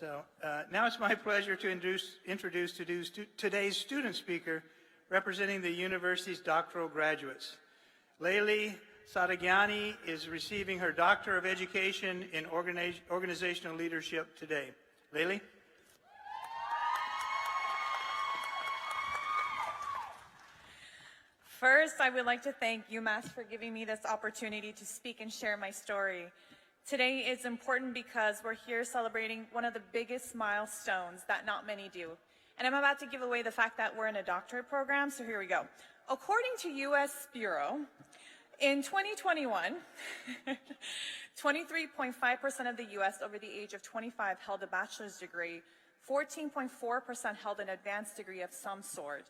So now it's my pleasure to introduce today's student speaker representing the university's doctoral graduates. Leili Sadaghiani is receiving her Doctor of Education in Organizational Leadership today. Leili? First, I would like to thank UMass for giving me this opportunity to speak and share my story. Today is important because we're here celebrating one of the biggest milestones that not many do. And I'm about to give away the fact that we're in a doctorate program, so here we go. According to US Bureau, in 2021, 23.5% of the US over the age of 25 held a bachelor's degree, 14.4% held an advanced degree of some sort.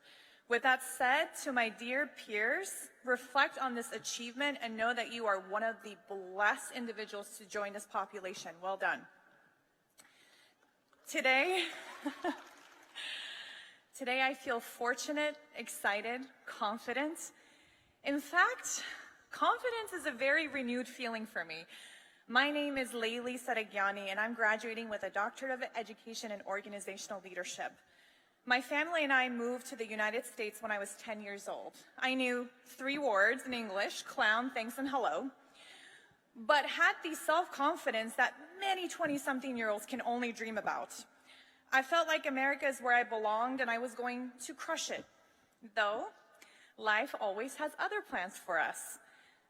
With that said, to my dear peers, reflect on this achievement and know that you are one of the blessed individuals to join this population. Well done. Today, I feel fortunate, excited, confident. In fact, confidence is a very renewed feeling for me. My name is Leili Sadaghiani, and I'm graduating with a Doctorate of Education in Organizational Leadership. My family and I moved to the United States when I was 10 years old. I knew 3 words in English, clown, thanks, and hello, but had the self-confidence that many 20-something-year-olds can only dream about. I felt like America is where I belonged and I was going to crush it. Though, life always has other plans for us.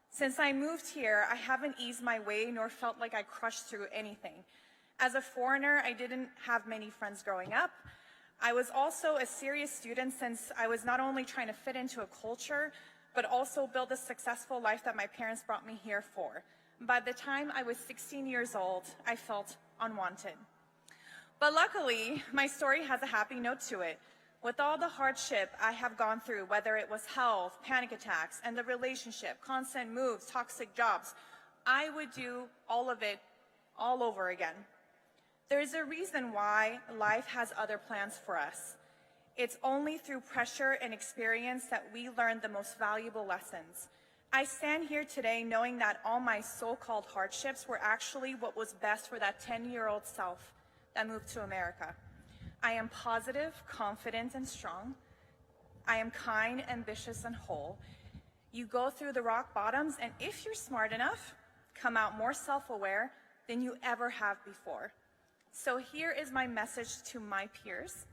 Since I moved here, I haven't eased my way nor felt like I crushed through anything. As a foreigner, I didn't have many friends growing up. I was also a serious student since I was not only trying to fit into a culture, but also build a successful life that my parents brought me here for. By the time I was 16 years old, I felt unwanted. But luckily, my story has a happy note to it. With all the hardship I have gone through, whether it was health, panic attacks, and the relationship, constant moves, toxic jobs, I would do all of it all over again. There's a reason why life has other plans for us. It's only through pressure and experience that we learn the most valuable lessons. I stand here today knowing that all my so-called hardships were actually what was best for that 10-year-old self that moved to America. I am positive, confident, and strong. I am kind, ambitious, and whole. You go through the rock bottoms, and if you're smart enough, come out more self-aware than you ever have before. So here is my message to my peers.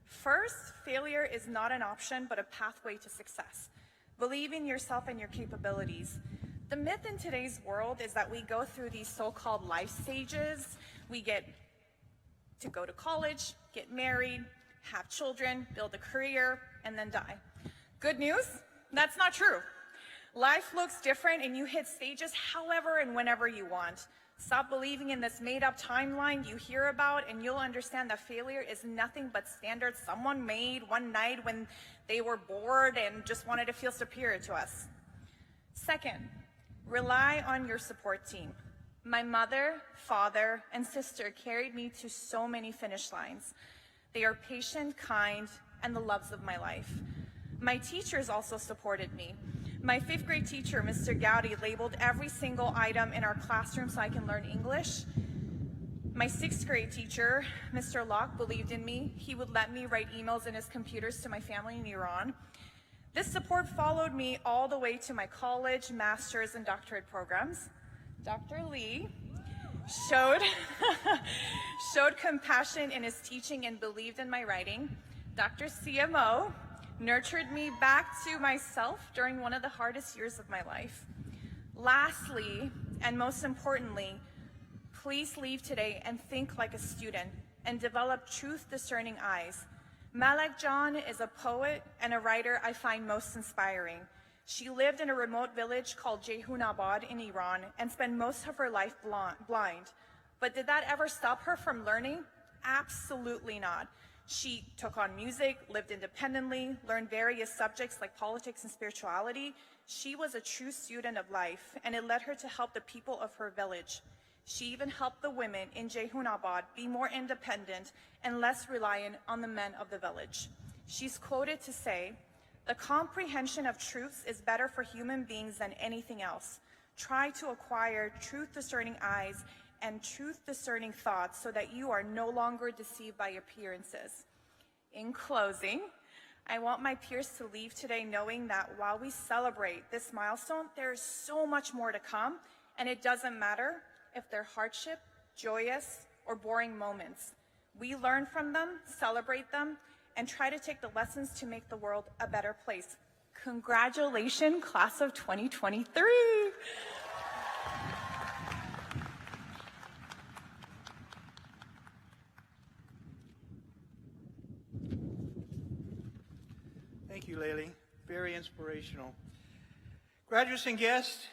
First, failure is not an option, but a pathway to success. Believe in yourself and your capabilities. The myth in today's world is that we go through these so-called life stages. We get to go to college, get married, have children, build a career, and then die. Good news? That's not true. Life looks different and you hit stages however and whenever you want. Stop believing in this made-up timeline you hear about, and you'll understand that failure is nothing but standards someone made one night when they were bored and just wanted to feel superior to us. Second, rely on your support team. My mother, father, and sister carried me to so many finish lines. They are patient, kind, and the loves of my life. My teachers also supported me. My 5th grade teacher, Mr. Gowdy, labeled every single item in our classroom so I can learn English. My 6th grade teacher, Mr. Locke, believed in me. He would let me write emails in his computers to my family in Iran. This support followed me all the way to my college, master's, and doctorate programs. Dr. Lee showed compassion in his teaching and believed in my writing. Dr. CMO nurtured me back to myself during one of the hardest years of my life. Lastly, and most importantly, please leave today and think like a student and develop truth-discerning eyes. Malak John is a poet and a writer I find most inspiring. She lived in a remote village called Jehunabad in Iran and spent most of her life blind. But did that ever stop her from learning? Absolutely not. She took on music, lived independently, learned various subjects like politics and spirituality. She was a true student of life, and it led her to help the people of her village. She even helped the women in Jehunabad be more independent and less reliant on the men of the village. She's quoted to say, "The comprehension of truths is better for human beings than anything else. Try to acquire truth-discerning eyes and truth-discerning thoughts so that you are no longer deceived by appearances. In closing, I want my peers to leave today knowing that while we celebrate this milestone, there is so much more to come, and it doesn't matter if they're hardship, joyous, or boring moments. We learn from them, celebrate them, and try to take the lessons to make the world a better place. Congratulations, class of 2023. Thank you, Leili. Very inspirational. Graduates and guests,